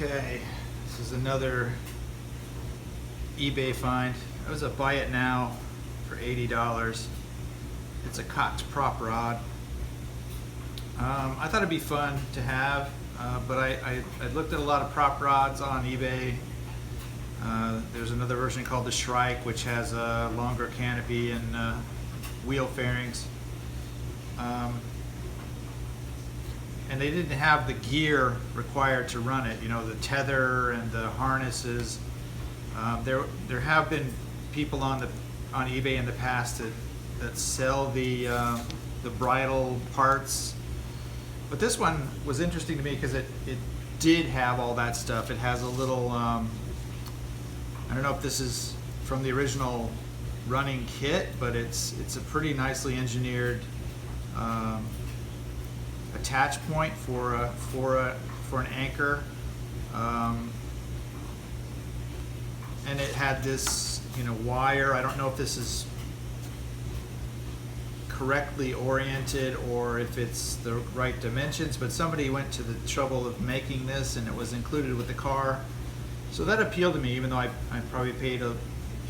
Okay, this is another eBay find. It was a buy it now for $80. It's a Cox Prop Rod. I thought it'd be fun to have, but I looked at a lot of prop rods on eBay. There's another version called the Shrike, which has a longer canopy and wheel fairings. And they didn't have the gear required to run it, you know, the tether and the harnesses. There have been people on eBay in the past that sell the bridle parts, but this one was interesting to me because it did have all that stuff. It has a little I don't know if this is from the original running kit, but it's a pretty nicely engineered attach point for an anchor, and it had this, you know, wire. I don't know if this is correctly oriented or if it's the right dimensions, but somebody went to the trouble of making this and it was included with the car, so that appealed to me, even though I probably paid a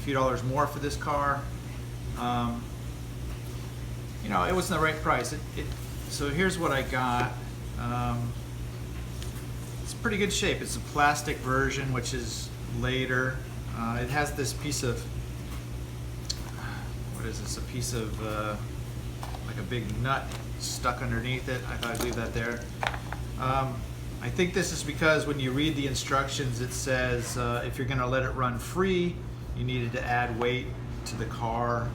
few dollars more for this car. You know, it wasn't the right price. So here's what I got. It's pretty good shape. It's a plastic version, which is later. It has this piece of, what is this? A piece of like a big nut stuck underneath it. I thought I'd leave that there. I think this is because when you read the instructions, it says if you're going to let it run free, you needed to add weight to the car.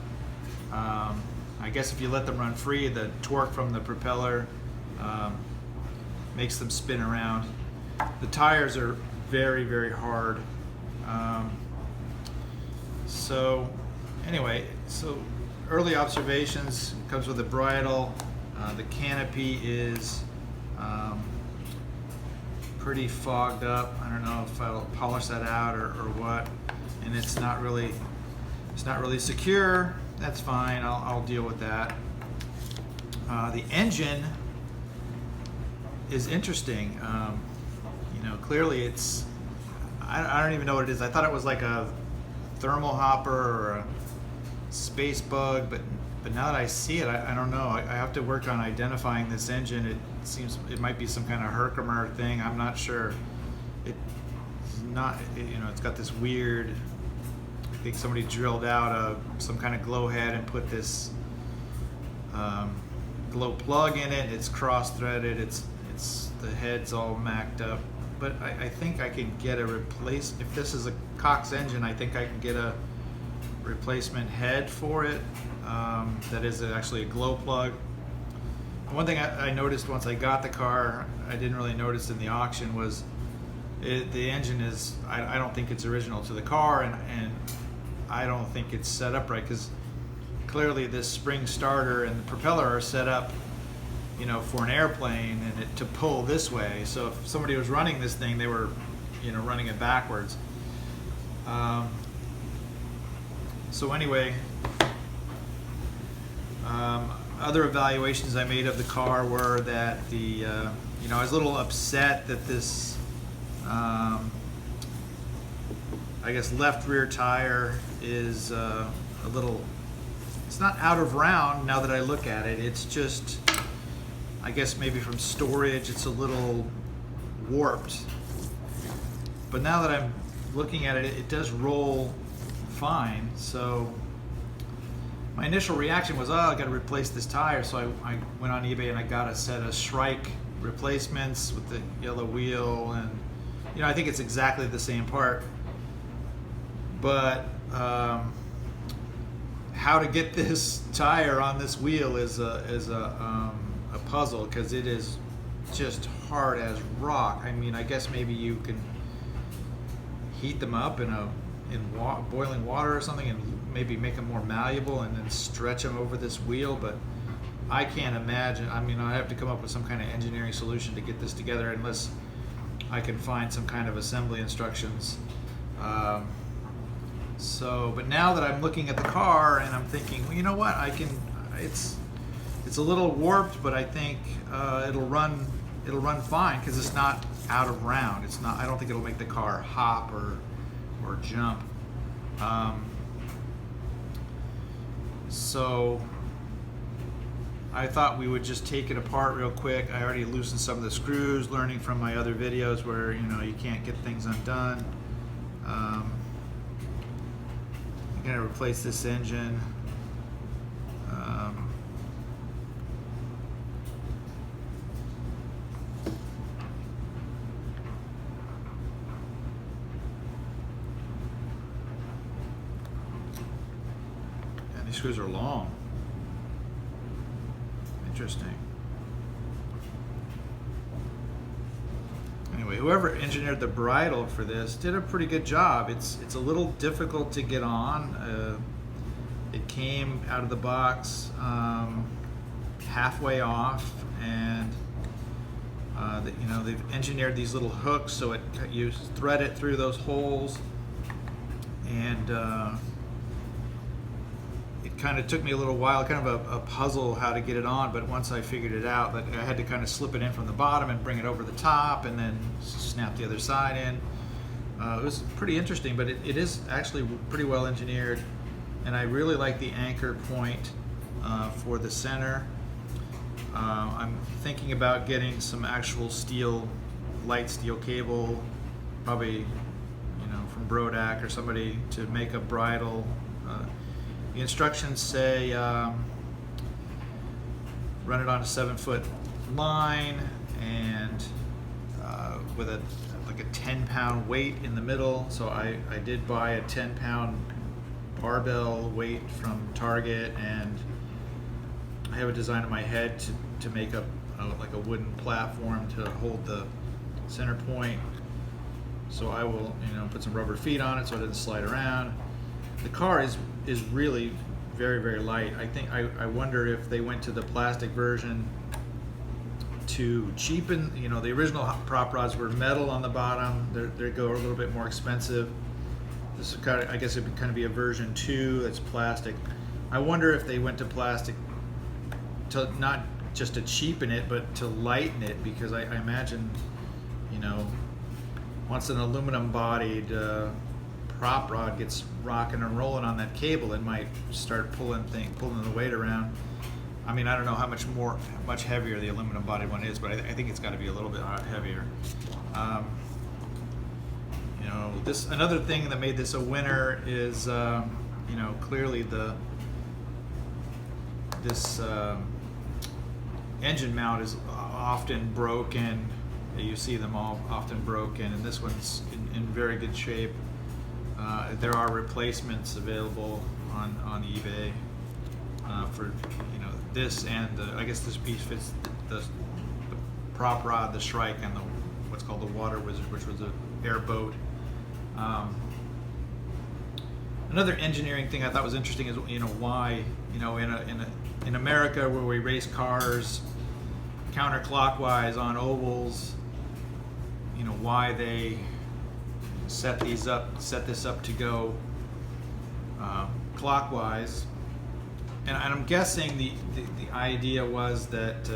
I guess if you let them run free, the torque from the propeller makes them spin around. The tires are very, very hard. So anyway, so early observations, comes with a bridle. The canopy is pretty fogged up. I don't know if I'll polish that out or what. And it's not really secure. That's fine. I'll deal with that. The engine is interesting. You know, clearly it's, I don't even know what it is. I thought it was like a thermal hopper or a space bug, but now that I see it, I don't know. I have to work on identifying this engine. It seems it might be some kind of Herkimer thing. I'm not sure. It's not, you know, it's got this weird, I think somebody drilled out some kind of glow head and put this glow plug in it. It's cross-threaded. It's the head's all macked up. But I think I can get a if this is a Cox engine, I think I can get a replacement head for it. That is actually a glow plug. One thing I noticed once I got the car, I didn't really notice in the auction, was the engine is, I don't think it's original to the car, and I don't think it's set up right, because clearly this spring starter and the propeller are set up, you know, for an airplane and to pull this way. So if somebody was running this thing, they were, you know, running it backwards. So anyway, other evaluations I made of the car were that you know, I was a little upset that this I guess left rear tire is a little, it's not out of round now that I look at it. It's just, I guess maybe from storage, it's a little warped. But now that I'm looking at it, it does roll fine. So my initial reaction was, oh, I got to replace this tire. So I went on eBay and I got a set of Shrike replacements with the yellow wheel, and you know, I think it's exactly the same part. But how to get this tire on this wheel is a puzzle, because it is just hard as rock. I mean, I guess maybe you can heat them up in boiling water or something and maybe make them more malleable and then stretch them over this wheel, but I can't imagine. I mean, I have to come up with some kind of engineering solution to get this together, unless I can find some kind of assembly instructions. But now that I'm looking at the car and I'm thinking, well, you know what, it's a little warped, but I think it'll run it'll run fine because it's not out of round. It's not. I don't think it'll make the car hop or jump. So I thought we would just take it apart real quick. I already loosened some of the screws, learning from my other videos where you can't get things undone. I'm gonna replace this engine. And these screws are long. Interesting. Anyway, whoever engineered the bridle for this did a pretty good job. It's a little difficult to get on. It came out of the box halfway off, and they've engineered these little hooks so you thread it through those holes, and it kind of took me a little while, kind of a puzzle how to get it on, but once I figured it out, that I had to kind of slip it in from the bottom and bring it over the top and then snap the other side in. It was pretty interesting, but it is actually pretty well engineered, and I really like the anchor point for the center. I'm thinking about getting some actual light steel cable, probably from Brodak or somebody, to make a bridle. The instructions say run it on a 7-foot line and with a 10-pound weight in the middle. So I did buy a 10-pound barbell weight from Target, and I have a design in my head to make up like a wooden platform to hold the center point. So I will put some rubber feet on it so it doesn't slide around. The car is really very, very light. I wonder if they went to the plastic version to cheapen. The original prop rods were metal on the bottom. They go a little bit more expensive. This is kind of, I guess it would kind of be a version 2 that's plastic. I wonder if they went to plastic to not just to cheapen it, but to lighten it, because I imagine, once an aluminum bodied prop rod gets rocking and rolling on that cable, it might start pulling the weight around. I mean, I don't know how much heavier the aluminum bodied one is, but I think it's got to be a little bit heavier. Another thing that made this a winner is clearly this engine mount is often broken. You see them all often broken, and this one's in very good shape. There are replacements available on eBay for this, and I guess this piece fits the prop rod, the Shrike, and what's called the Water Wizard, which was an airboat. Another engineering thing I thought was interesting is why in America, where we race cars counterclockwise on ovals, why they set this up to go clockwise. And I'm guessing the idea was that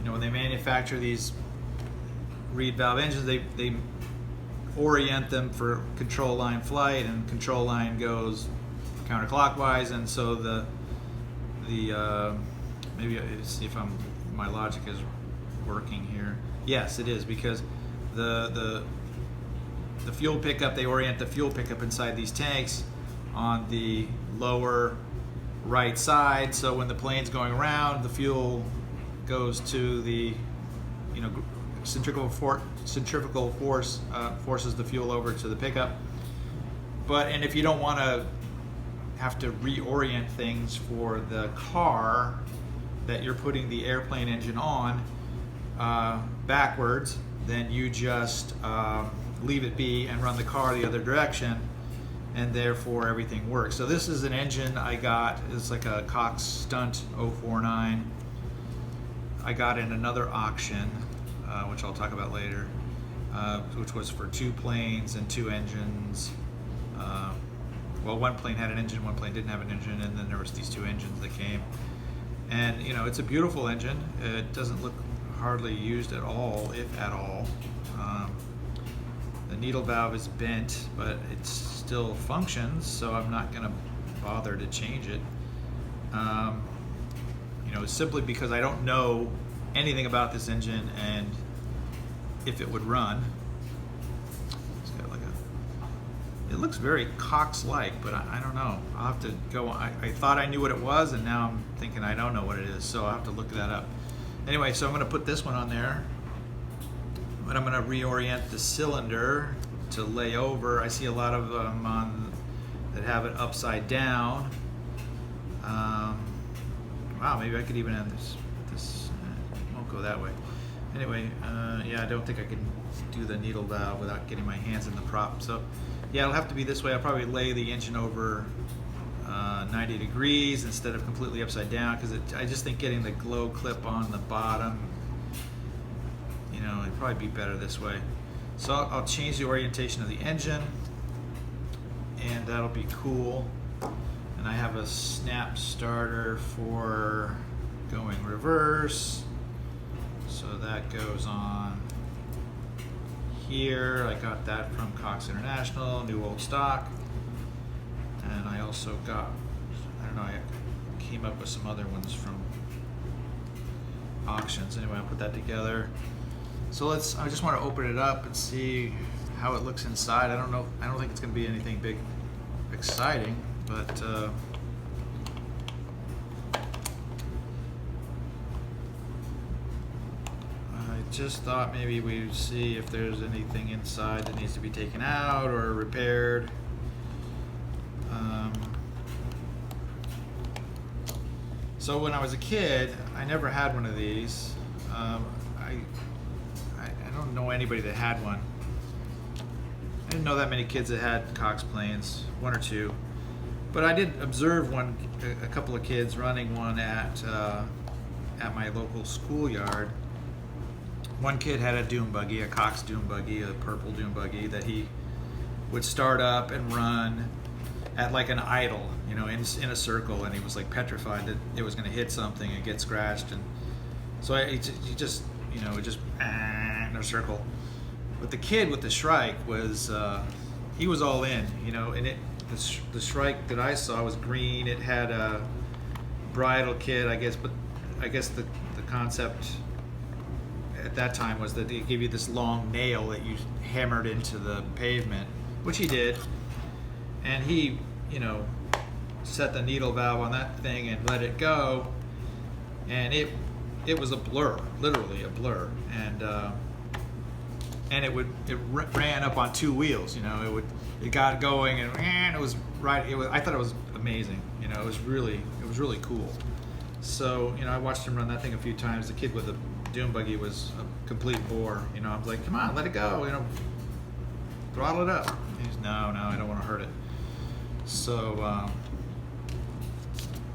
when they manufacture these reed valve engines, they orient them for control line flight, and control line goes counterclockwise, and so the maybe see if my logic is working here. Yes, it is, because the fuel pickup, they orient the fuel pickup inside these tanks on the lower right side, so when the plane's going around, the fuel goes to the centrifugal force forces the fuel over to the pickup. And if you don't want to have to reorient things for the car that you're putting the airplane engine on backwards, then you just leave it be and run the car the other direction, and therefore everything works. So this is an engine I got. It's like a Cox Stunt 049. I got in another auction, which I'll talk about later, which was for 2 planes and 2 engines. Well, one plane had an engine, one plane didn't have an engine, and then there was these 2 engines that came. And it's a beautiful engine. It doesn't look hardly used at all, if at all. The needle valve is bent, but it still functions, so I'm not going to bother to change it. You know, simply because I don't know anything about this engine and if it would run. It's got like it looks very Cox-like, but I don't know. I'll have to go. I thought I knew what it was, and now I'm thinking I don't know what it is, so I'll have to look that up. Anyway, so I'm going to put this one on there, but I'm going to reorient the cylinder to lay over. I see a lot of them that have it upside down. Wow, maybe I could even have this won't go that way. Anyway, yeah, I don't think I can do the needle valve without getting my hands in the prop. So yeah, it'll have to be this way. I'll probably lay the engine over 90 degrees instead of completely upside down, because I just think getting the glow clip on the bottom, you know, it'd probably be better this way. So I'll change the orientation of the engine, and that'll be cool. And I have a snap starter for going reverse, so that goes on here. I got that from Cox International, new old stock. And I also got, I don't know, I came up with some other ones from auctions. Anyway, I'll put that together. So I just want to open it up and see how it looks inside. I don't know, I don't think it's going to be anything big, exciting, but I just thought maybe we'd see if there's anything inside that needs to be taken out or repaired. So when I was a kid, I never had one of these. I don't know anybody that had one. I didn't know that many kids that had Cox planes, one or two. But I did observe a couple of kids running one at my local schoolyard. One kid had a dune buggy, a Cox dune buggy, a purple dune buggy that he would start up and run at like an idle, you know, in a circle, and he was like petrified that it was going to hit something and get scratched, and so he just, you know, just in a circle. But the kid with the Shrike was, he was all in, you know, and the Shrike that I saw was green. It had a bridle kit, I guess, but I guess the concept at that time was that they give you this long nail that you hammered into the pavement, which he did. And he, you know, set the needle valve on that thing and let it go, and it was a blur, literally a blur, and it ran up on two wheels, you know. It got going, and it was right. I thought it was amazing, you know. It was really cool. So, you know, I watched him run that thing a few times. The kid with the dune buggy was a complete bore, you know. I was like, come on, let it go, you know, throttle it up. And he's, no, I don't want to hurt it. So,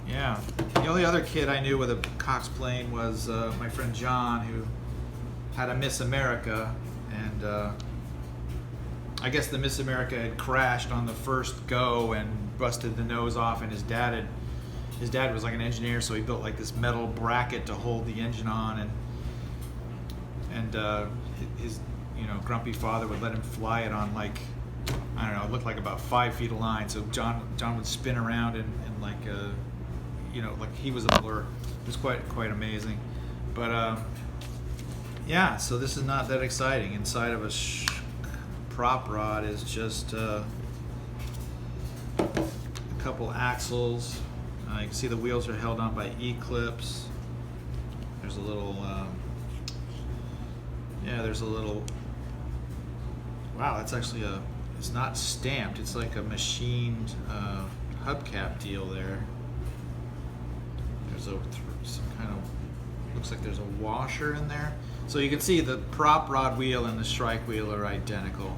yeah. The only other kid I knew with a Cox plane was my friend John, who had a Miss America, and I guess the Miss America had crashed on the first go and busted the nose off, and his dad was like an engineer, so he built like this metal bracket to hold the engine on, and his, you know, grumpy father would let him fly it on, like, I don't know, it looked like about 5 feet of line. So John would spin around and like, you know, like he was a blur. It was quite amazing. But yeah, so this is not that exciting. Inside of a prop rod is just a couple axles. You can see the wheels are held on by E-clips. There's a little, yeah, there's a little, wow, that's actually it's not stamped, it's like a machined hubcap deal there. There's some kind of, looks like there's a washer in there. So you can see the prop rod wheel and the Shrike wheel are identical,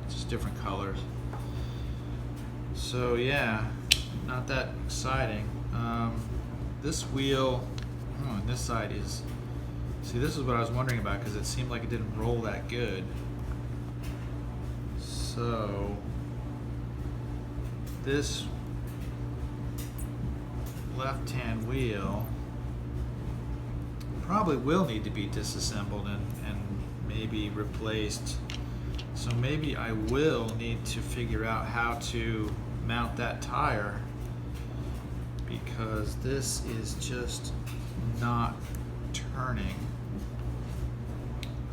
just different colors. So yeah, not that exciting. This wheel, on this side is, see, this is what I was wondering about, because it seemed like it didn't roll that good. So this left-hand wheel probably will need to be disassembled and maybe replaced. So maybe I will need to figure out how to mount that tire, because this is just not turning.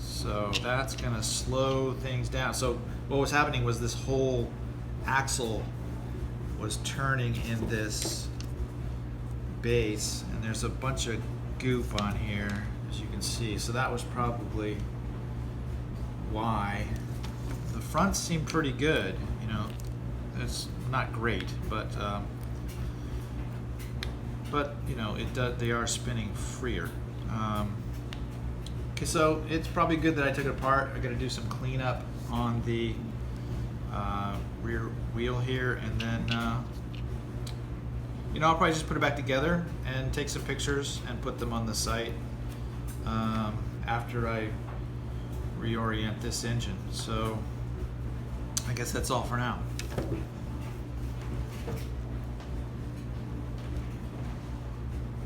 So that's gonna slow things down. So what was happening was this whole axle was turning in this base, and there's a bunch of goop on here, as you can see. So that was probably why. The fronts seem pretty good, you know. It's not great, but you know, it does. They are spinning freer. Okay, so it's probably good that I took it apart. I got to do some cleanup on the rear wheel here, and then you know, I'll probably just put it back together and take some pictures and put them on the site after I reorient this engine. So I guess that's all for now.